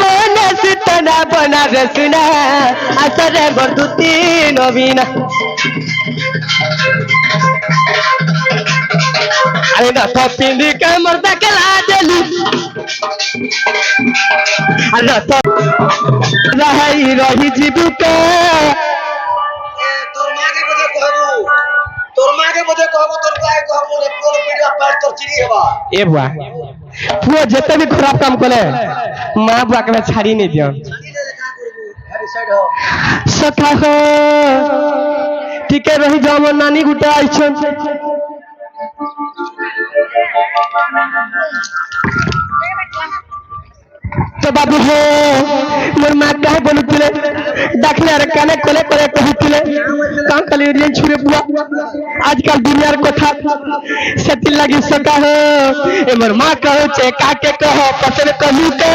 मनस तना बना रसुना असरे बरदुती नवीना अरे ना तो पिंडी के मर्दा के लाजली अरे तो रही रही जीविका তোর মাকে বোঝে কহবো তোর গায়ে কহবো রে তোর পিড়া পাঁচ তোর চিনি হবা ए बुआ पुआ जितने भी खराब काम करे माँ बुआ के छाड़ी नहीं दिया सखा हो ठीक है रही जाओ मोर नानी गुटे आइछन तो बाबू हो मोर माँ कहे बोलुतिले देखले अरे काने कोले कोले कहतिले कां खाली रियन छुरे बुआ आजकल दुनियार कथा सेति लागि सका हो ए मोर माँ कहो छे काके कहो पसर कहू के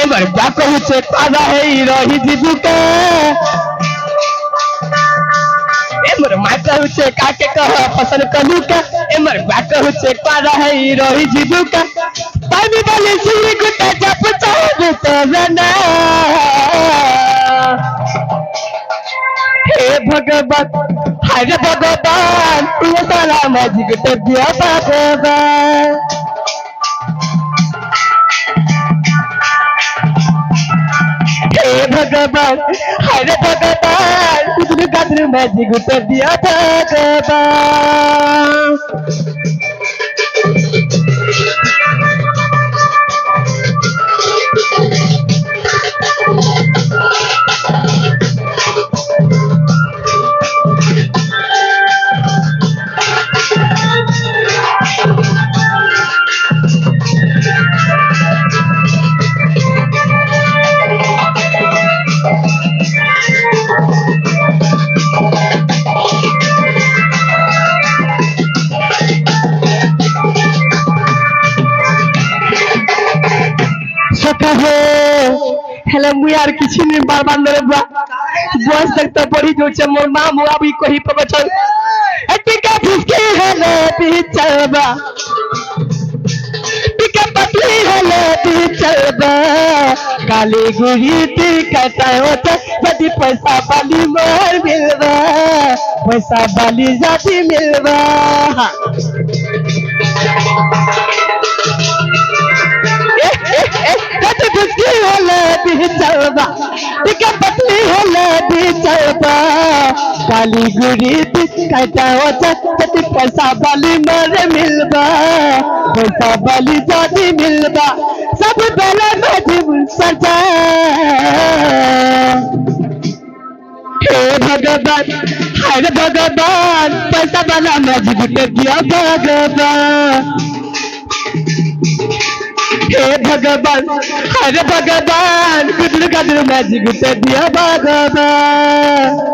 ए मोर बा कहो छे पादा है रही जीबू के ए मोर माँ कहो छे काके कहो पसर कहू के ए मोर बा कहो छे पादा है रही जीबू के पानी वाले सिरी गुटा जप चाहे तो बना हे भगवान हरे भगवान तू साला मैजिक तो दिया भगवान हे भगवान हरे भगवान कुछ कादर मैजिक तो दिया भगवान हेलो मुयार किसी ने बार मेरे बुआ बस तक तो पड़ी जो छे मोर मां मुआ भी कही प्रवचन टिका फुसकी हेलो पिचलबा टिका पतली हेलो पिचलबा काली गुही ती कटाओ त बड़ी पैसा वाली मोर मिलबा पैसा वाली जाती मिलबा फुसकी हेलो पिचलबा टिका पतली हेलो पिचलबा काली गुरी कटाओ त पैसा वाली मोर मिलबा पैसा वाली जाती मिलबा सब पहले मजबूर सजा हे भगवान हरे भगवान पैसा वाला मजबूर दिया भगवान हे भगवान हरे भगवान कुछ कदर मैजिक तो दिया भगवान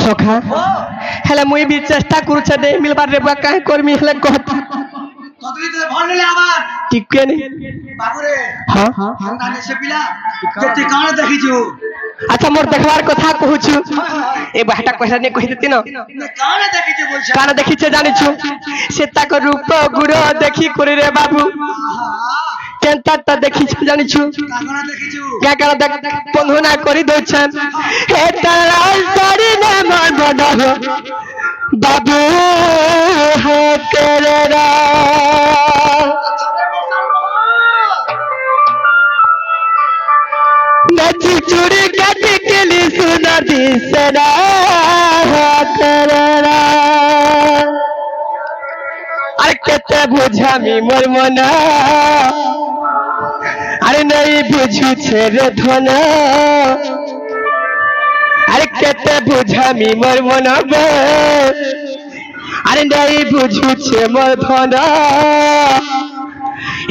सखा हेले मुई भी चेष्टा करू छे दे मिलबार रे बुआ काहे करमी हेले कहत কতই তো ফোন নিলে আবার ঠিক কে নি বাবু রে हां খানদানে সে পিলা কেতে কাণ দেখিছো अच्छा मोर देखवार कथा कहू छु ए बाटा कहला ने कहि देती न काण দেখিছো বলছ कान देखि छे जानि छु सेता को रूप गुड़ देखि करे रे बाबू केनता त देखि छे जानि छु কাণ দেখিছো क्या कर देख बंधुना करी दो छन हे तलाल सारी ने मन बना बाबू है कररा नची चूड़ी कट के लिए सुना दिसरा कररा अरे केते बुझा मी मोर मना अरे नहीं बुझू छे रे धना अरे केते बुझा मी मोर मना আরে নাই বুঝুছে মোর ধন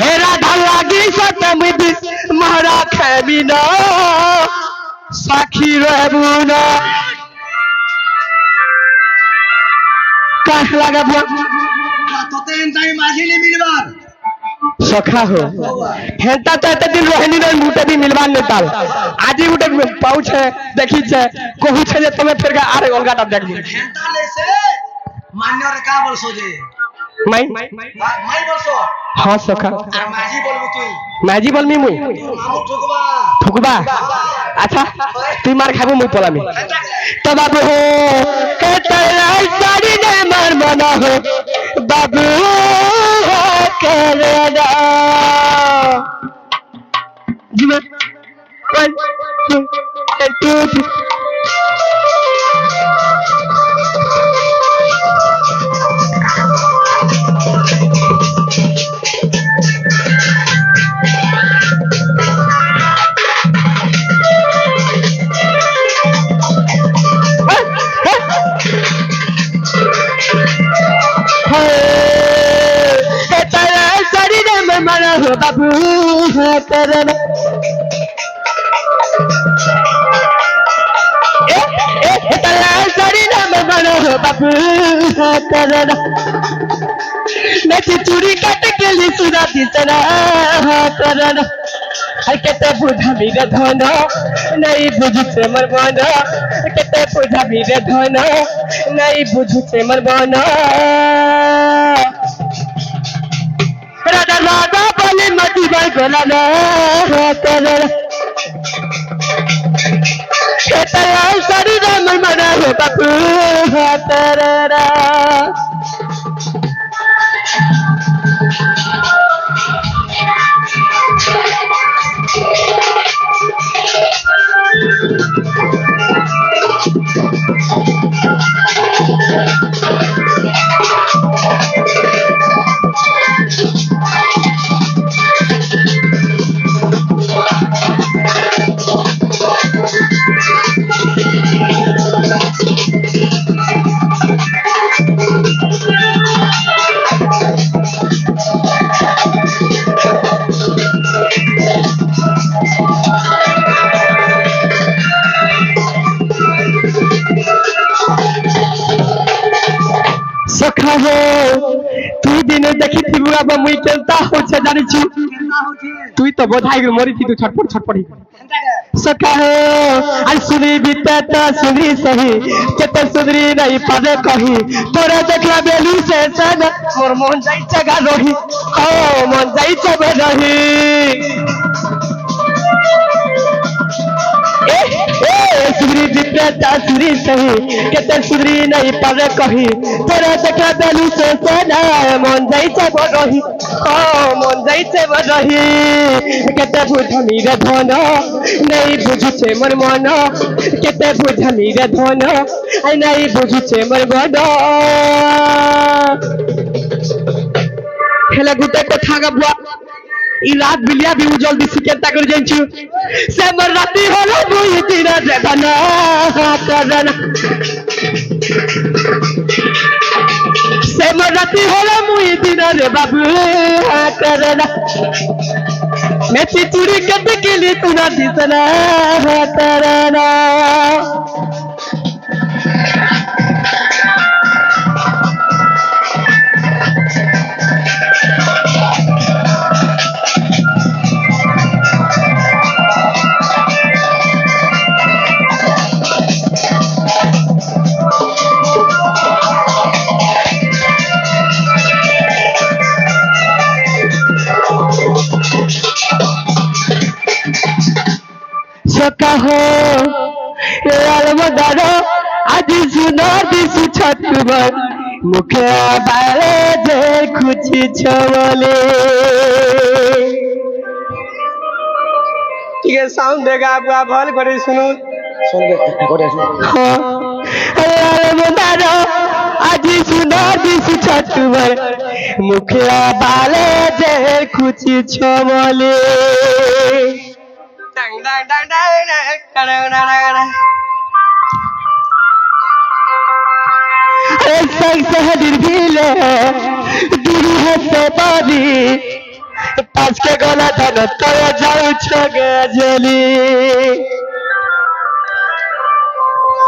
এ রাধা লাগি সতমি বিষ মহারা খাবি না সাক্ষী রহবু না কাহ লাগাবো তোতে তাই মাঝিলি মিলবার সখা হো হেনতা তো এতে দিন রহেনি নয় মুটে भी मिलबान ने ताल আজি উঠে পাউছে দেখিছে কহুছে যে তুমি ফের আরে অলগাটা দেখবি হেনতা লেছে মান্যরে কা বলছো যে মাই মাই বলছো হ্যাঁ সখা আর মাঝি বলবো তুই মাঝি বলমি মুই আমু ঠকবা ঠুকবা আচ্ছা তুই মার খাবো মুই পলামি তো বাবু হো কে তেরাই সারি নে মার মনা হো বাবু করে না জীবন 1 2 3 बाबू करना सारी नाम बनो बाबू करना मैं चूड़ी काट के लिए सुना दिसना करना केते बुझा मेरे धन नहीं बुझुचे मर मन केते बुझा मेरे धन नहीं बुझुचे मर मन राधा राधा बोले मती बाई गोला ना करना केतला सारी राम मना हो बापू करना सखा हो तू दिन देखी थी बुआ मुई केनता होछे जानि छु तू तो बोधाई मरी थी तू छटपट छटपट सखा हो आज सुनी बीते तो सुनी सही केते सुधरी नहीं पावे कही तोरा देखला बेलू से सन मोर मन जाई जगा रही ओ मन जाई जबे रही सुधरी बीते तो सुधरी सही केते सुधरी नहीं पावे कही तोरा देखला बेलू से सन मन जाई जबे रही ओ मन जाई जबे रही केते बुझमी रे धन नहीं बुझुचे मोर मन केते बुझमी रे धन आई नहीं बुझुचे मोर मन हेला गुटे कथा गबुआ इ रात बिलिया भी जल्दी सिकेता कर जाइछु से मोर राती होलो दुई दिन रे धन करना से मोर राती होलो मुई दिन रे बाबू करना मैं चूड़ी कट के लिए तू ना दिसना करना सका हो अलमदारो आज सुनो दिसु छतुबर मुखे बारे जे खुची छवले ठीक है साउंड देगा आपको आप हॉल करे सुनो अलमदारो आज सुनो दिसु छतुबर मुखे बारे जे खुची छवले Dang dang dang dang dang dang dang dang. ऐसा शहर भीले दूरी है सवारी पास के गला धन तर जाऊ गजली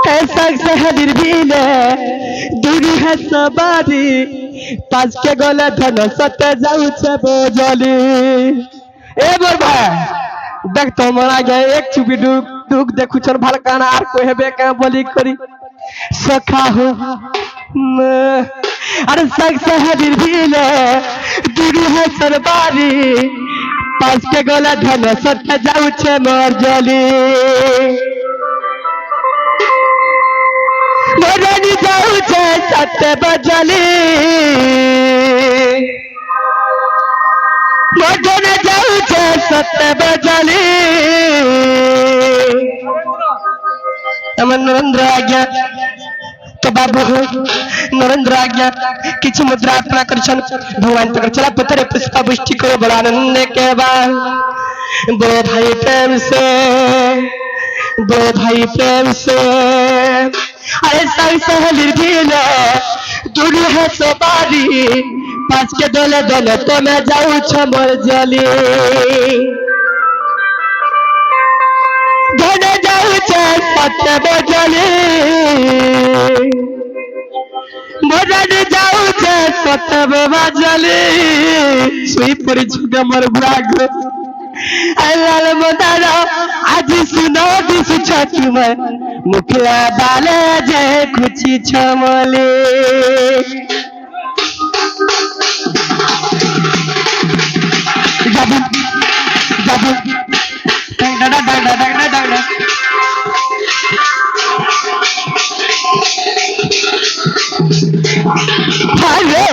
ऐसा शहर भीले दूरी है सवारी पास के गला धन सत जाऊ बजली ए बोल भाई देख तो मरा गया एक चुपी डुक डुक देखु चल भाल काना आर कोई हेबे का बोली करी सखा हो अरे सग शहर भीले दूरी है सरबारी पास के गोला धन सत्य जाऊ छे मोर जली मोरनी जाऊ छे सत्य बजली मोरनी जाऊ छे सत्य बजली नरेंद्र आज्ञा तो बाबू नरेंद्र आज्ञा किसी मुद्रा अर्पणा कर भगवान तक चला पत्थर पुष्पा पुष्टि करो बड़ा आनंद के बाद बो भाई प्रेम से बो भाई प्रेम से अरे साई सहेली भीले दूरी है सवारी पास के दोले दोले तो मैं जाऊँ छमर जली धने जाऊ छे सत्य बजली मोरनी जाऊ छे सत्य बजली सुई पड़ी छुटे मोर भाग लाल मोदारो आज सुनो दिस छतु में मुखला बाले जे खुची छमले जाबू जाबू डाडा डाडा डाडा डाडा अरे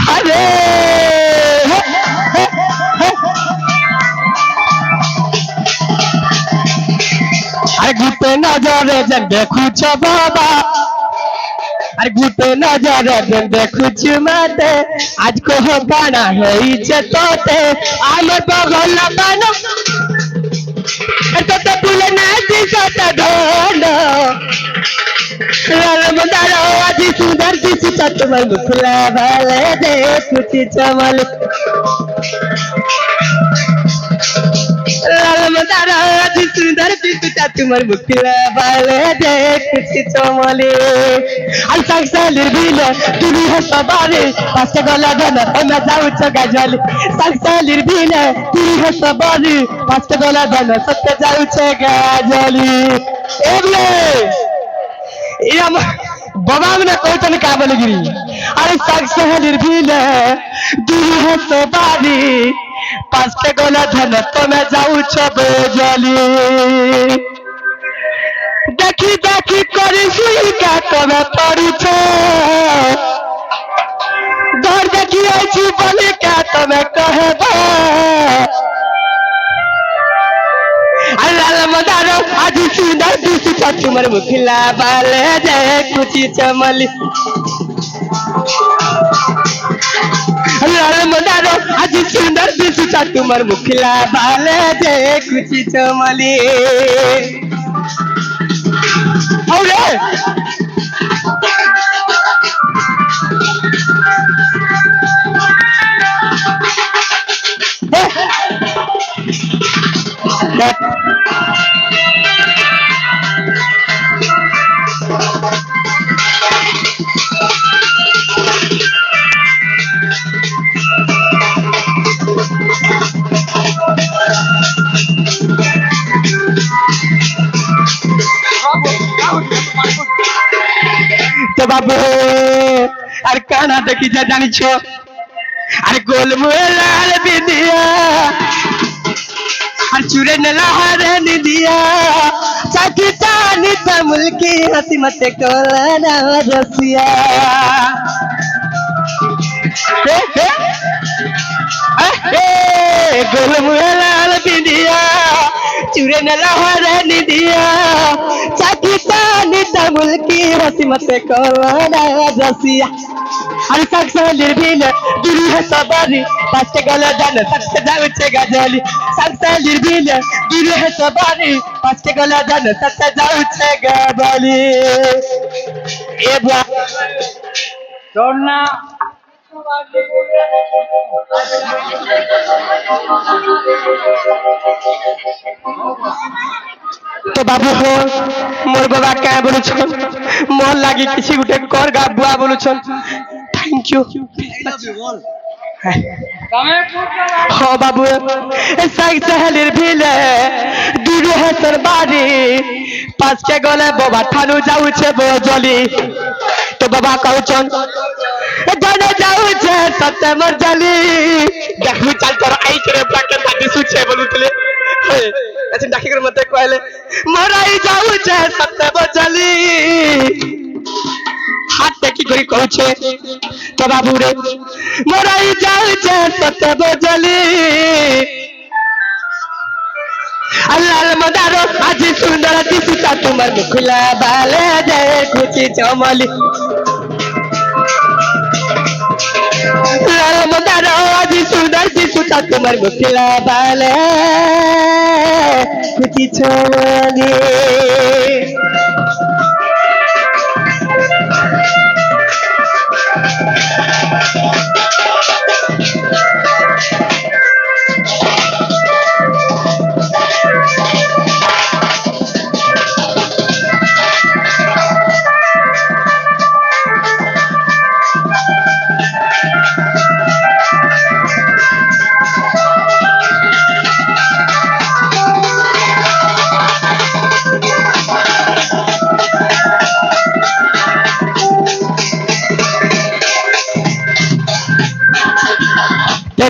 अरे अरे गुटे नजरे जन देखू छ बाबा अरे गुटे नजरे जन देखू छ माते आज को हो गाना है इचे तोते आमर बगल लगानो तो पुले नाची सता ढोलो लाल मंदारो आज सुंदर दिसी तुम्हार मुखला भाले दे कुछ चमल लाल मंदारो आज सुंदर दिसी तुम्हार मुखला भाले दे कुछ चमले अल संगसाली भीले तुरी है सवारी पास गला धन मैं जाऊँ गजल संगसाली भीले तुरी है सवारी पास गला धन सत्य जाऊँ गजली एबले बाबा मैंने कहते क्या बोलेगिरी अरे साग शहर भीले दूरी है सवारी पास के गोला धन तो मैं जाऊँ बजली देखी देखी करी सुई का तो मैं पड़ी छे घर देखी आई बोले क्या तो मैं कहबा अल्लाह मदारो आज सुंदर दिसी तुम्हार मुखला बाले जे कुछ चमली अल्लाह मदारो आज सुंदर दिसी तुम्हार मुखला बाले जे कुछ चमली अरे तो बाबू अरे काना देखी जा जानी छो अरे गोल मुए लाल बिंदिया अरे चूरे न लहरे निदिया चाकी चानी तमुल की हंसी मत कोला ना रसिया गोल मुए लाल बिंदिया चूरे न लहरे निदिया चाकिता निता मुल्की हसी मत कोला रसिया अरे सक्से निर्भील दूरी है सवारी पास के गला जाने सक्से जाऊचे गजली सक्से निर्भील दूरी है सवारी पास के गला जाने सक्से जाऊचे गजली ए बुआ छोड़ना तो बाबू हो मोर बाबा क्या बोलू मोर लगी किसी गुटे कर गा बुआ बोलू थैंक यू हाँ बाबू साइक सहेलिर भीले दूर है सरबारी पास के गले बाबा ठानु जाऊ छे बोजली तो बाबा कहू जाने जाऊ छे सत्य मर जली देखू चल तोर आई करे ब्लैक एंड सुछे बोलुतले अच्छा डाकी कर मते कहले मराई जाऊ छे सत्य बचली हाथ देखी करी कहू छे तो बाबू रे मराई जाऊ छे सत्य बचली अल्लाह मदारो आज सुंदर दिसुता तुम्हार मुखला बाले दे खुशी चमली अल्लाह मदारो आज सुंदर दिसुता तुम्हार मुखला बाले खुशी चमली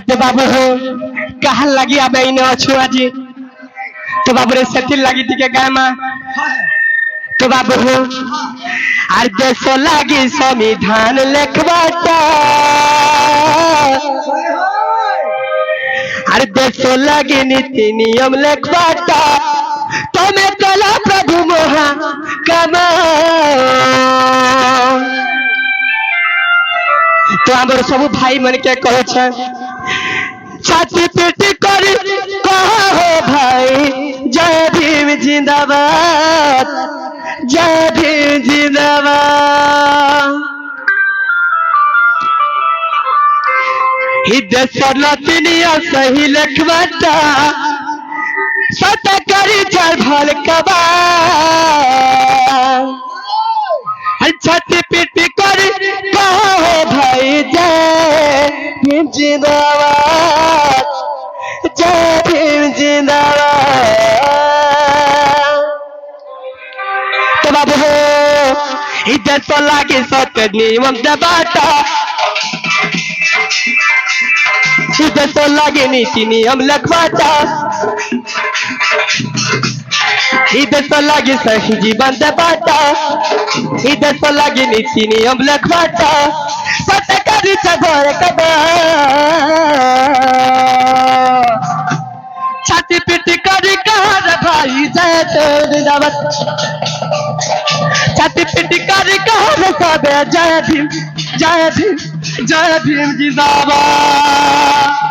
तो बाबू हो कहा लगी अब इन अच्छु आज तो बाबू रे सेथिर लगी टिके गाय मा तो बाबू हो आर देश लगी संविधान लिखवाता आर देश लगी नीति नियम लिखवाता तुम्हें कला प्रभु मोहा कमा तो हमर सब भाई मन के कहू छे छाती पीटी करी कहो भाई जय भीम जिंदाबाद जय भीम जिंदाबाद हिद्दे सरलतिनिया सही लखवाता सत करी चल भल कबा छाती पीटी करी कहो भाई जय भीम जिंदाबाद जय भीम जिंदाबाद तो बाबू हो इधर तो लागे सत्य नियम दबाता इधर तो लागे नीति नियम लिखवाता इधर तो लागे सही जीवन दबाता इधर तो लागे नीति नियम लिखवाता सत्य करी चबर कबा छाती पीटी करी कहर भाई जय जिंदाबाद छाती पीटी करी कहर सबे जय भीम जिंदाबाद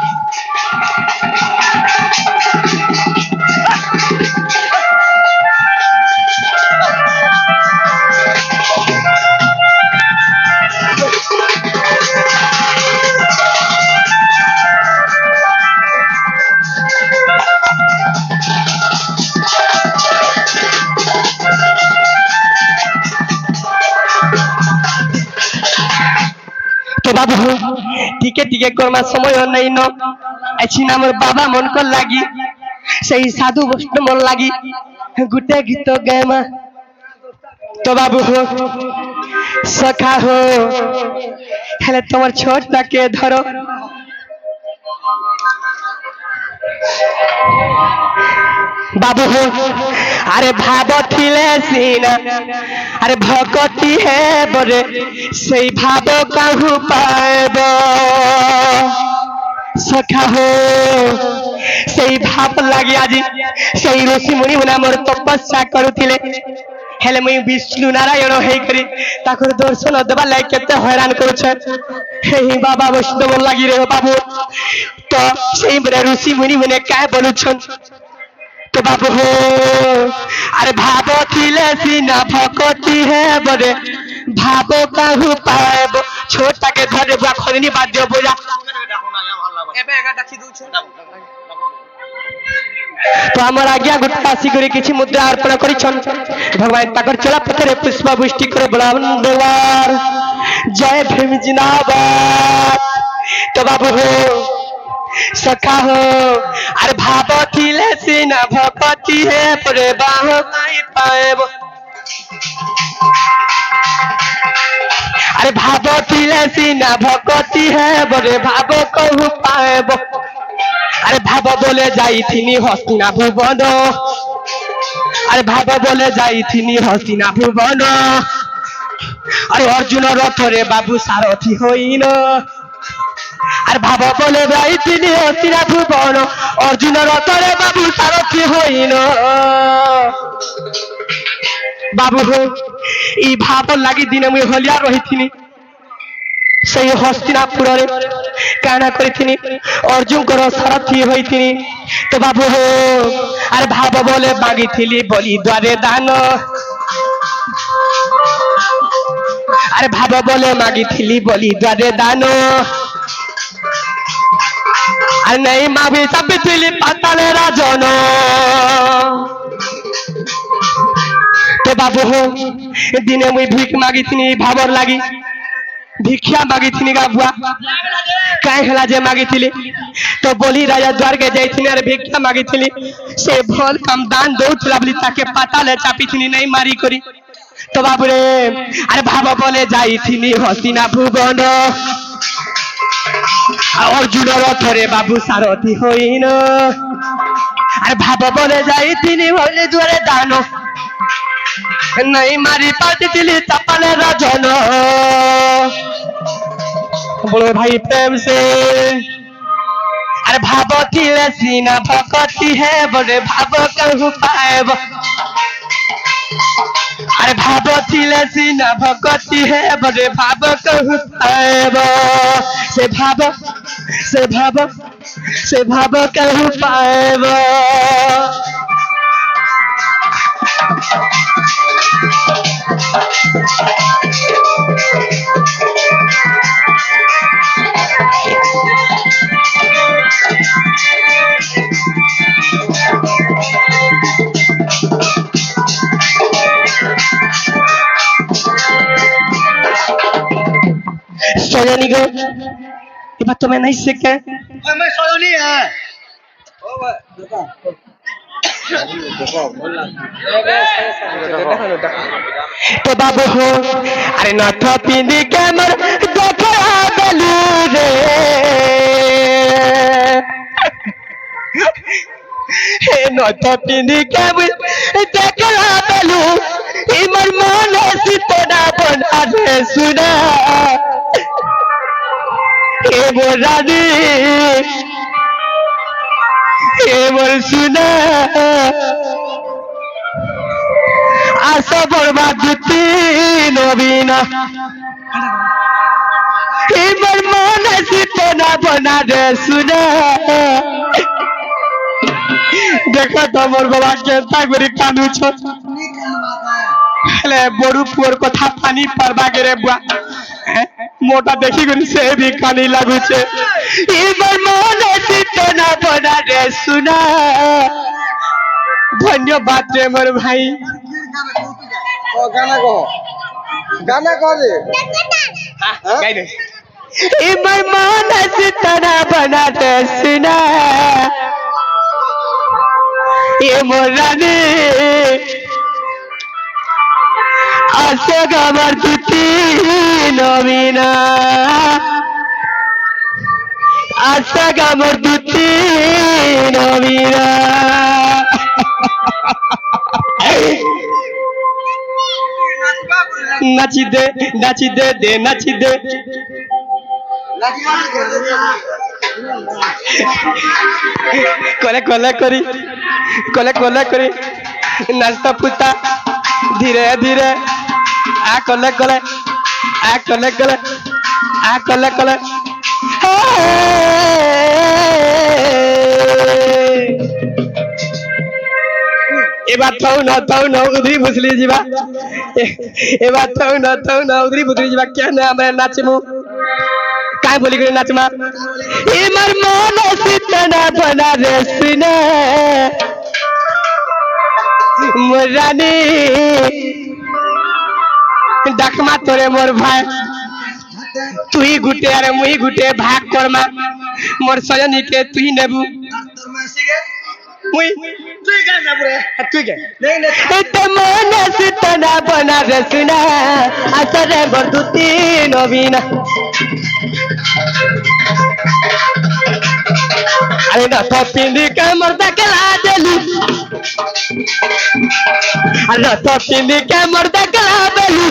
तो बाबू टिके टिके करमा समय नहीं न अच्छी नाम बाबा मन को लगी सही साधु वैष्णव मन लगी गुटे गीत गाय मा तो बाबू हो सखा हो हेले तुम्हार छोट के धरो बाबू हो अरे भाव थिले सीना अरे भगती है बरे सही भाव कहू पाएब सखा हो সেই ভাব লাগি আজি সেই ঋষি মুনি মানে আমার তপস্যা করুଥିଲେ হেলে মুই বিষ্ণু নারায়ণ হেই করি তাকর দর্শন দেবা লাগি কেতে হয়রান করছে এই বাবা বৈষ্ণব লাগি রে বাবু তো সেই বলে ঋষি মুনি মানে কে বলুছন তো বাবু হো আরে ভাব থিলে সিনা ভকতি হে বলে ভাব কাহু পাব ছোটাকে ধরে বুয়া খনি বাদ দিও বুয়া এবে একা ডাকি দউছ তো আমার আজ্ঞা গোটা আসি করে কিছু মুদ্রা অর্পণ করিছন ভগবান তাকর চলা পথরে পুষ্প বৃষ্টি করে বলাবার জয় ভীম জিন্দাবাদ তো বাবু হো सखा हो अरे भाव थिले सीना भगती है परे बाह नहीं पाएब अरे भाव थिले सीना भगती है बरे भाव कहू पाएब अरे भाव बोले जाई थिनी हस्तिना भुवन अरे भाव बोले जाई थिनी हस्तिना भुवन अरे अर्जुन रथरे बाबू सारथी होइन আর ভাব বলে ভাই তিনি হস্তিনা ভুবন অর্জুন রথরে বাবু সারথি হইন বাবু হো এই ভাব লাগি দিনে মুই হলিয়া রহিথিনি সেই হস্তিনাপুরে কানা করিথিনি অর্জুনকর সারথি হইথিনি তো বাবু হো আর ভাব বলে মাগিথিলি বলি দ্বারে দান আরে ভাব বলে মাগিথিলি বলি দ্বারে দান আর নেই মাভি সব দিলি পাতালে রাজন তো বাবু হো দিনে মুই ভিক মাগিথিনি ভাবর লাগি ভিক্ষা মাগিথিনি গা বুয়া কাই হেলা যে মাগিথিলি তো বলি রাজা দ্বারকে যাইথিনি আর ভিক্ষা মাগিথিলি সে ভল কাম দান দউথলা বলি তাকে পাতালে চাপিথিনি নাই মারি করি তো বাবু রে আরে ভাব বলে যাইথিনি হস্তিনা ভুবন অর্জুন রথরে বাবু সারথি হইন আর ভাব বলে যাই তিনি হইলে দুয়ারে দান নাই মারি পাতিলি চাপালে রাজন বলে ভাই প্রেম সে अरे भाव थिले सीना भगती है बड़े भाव कहू पाएब अरे भाव थिले सीना भगती है बड़े भाव कहू पाएब से भाव कहू पाएब सोनी गो ये बात तो मैं नहीं सीखे मैं सोनी है ओ देखो तो बाबू हो अरे नाथ पिंदी के मर देखा गलू रे हे नाथ पिंदी के मर देखा गलू इमर मन सितना बना रे सुना हे बोरानी हे बोल सुना आशा बर्बाद नवीना एবার মনে সিতনা বনা রে সুনা देखो तो मोर बाबा केता करी कानुछ हेले बड़ू पुअर कथा पानी परबा गेरे बुआ मोटा देखी गनी से भी कानी लागुछे एবার মনে সিতনা বনা রে सुना धन्यवाद रे मोर भाई गाना कह रे गाई दे इमर मानस तना बना दे सुना ये मोरानी आसे गमर तुती नवीना आसे गमर तुती नवीना नाची दे दे नाची दे नाच কলে কলে করি কলে কলে করি নাচতা ফুটা ধীরে ধীরে আ কলে কলে আ কলে কলে আ কলে কলে এবার থাও না উধরি বুঝলি যাবা এবার থাও না উধরি বুঝলি যাবা কেন আমরা নাচমু काय बोली करे नाचमा इमर मन सितना बना रे सिने मोरानी डाकमा तोरे मोर भाई तुई गुटे अरे मुई गुटे भाग करमा मोर सजनी के तुई नेबू তোর মাসি গে मुई তুই কেন না পুরে तुई के নেই না इते मन सितना बना रे सिने असरे बरदुती नवीना अरे ना तो पिंडी के मर्दा के ला देलू अरे ना तो पिंडी के मर्दा के ला देलू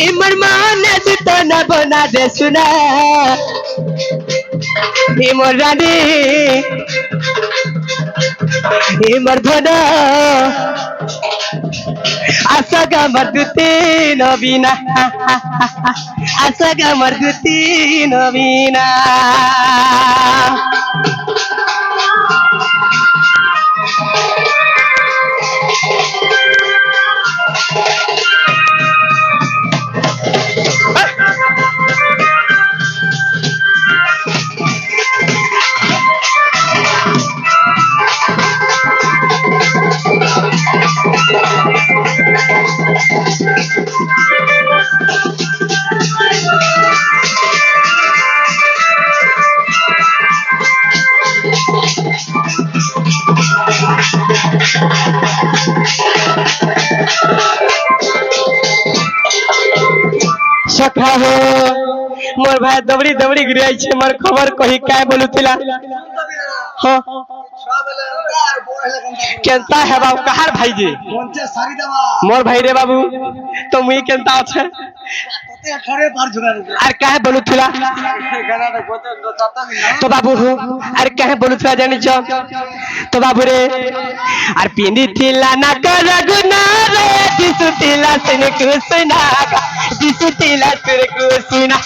इमर माने सितना बना दे सुना इमर रानी इमर धना आशा मर्दुती नवीना आशा मर्दुती नवीना सखा हो मोर भाई दबड़ी दबड़ी गिर आई छे मोर खबर कही काय बोलुतिला हां সবেলে আর বড় হলে केनता है बाबू कहार भाई जी পঞ্চাশ সারি দেওয়া मोर भाई रे बाबू तो मुई केनता আছে তোতে ঠরে পার ঝুরা আর काहे बोलुतिला গানাটা কত দতাতা না तो बाबू हो আর काहे बोलुतिला जानि छ तो बाबू रे আর पिंडी थिला ना कर गुना रे दिसुतिला सिन कुसना दिसुतिला सिर कुसना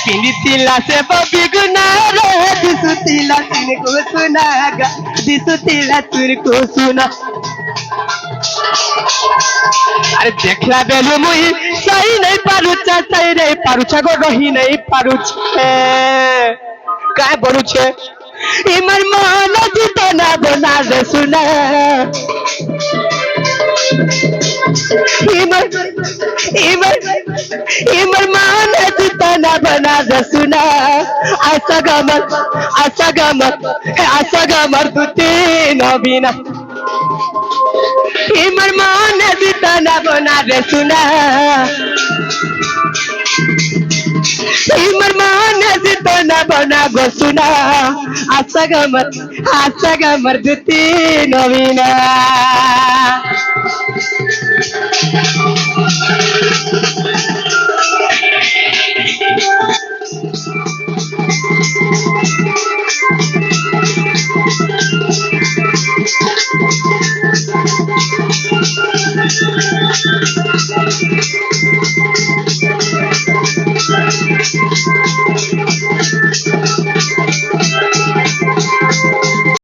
पिंडी तिला से बबी गुना रे दिसुतिला सिन कुसना दिसुतिला सिर कुसना अरे देखला बेलु मुई सही नहीं पारुचा सही नहीं पारुचा गो रही नहीं पारुछे काय बोलुछे इमर मान जितना बना रे सुना इमर इमर इमर मान जितना बना रे सुना आशा गमर दुती नबीना इमर मान जितना बना रे सुना इमर मान जितना बना गो सुना आशा गमर दुती नबीना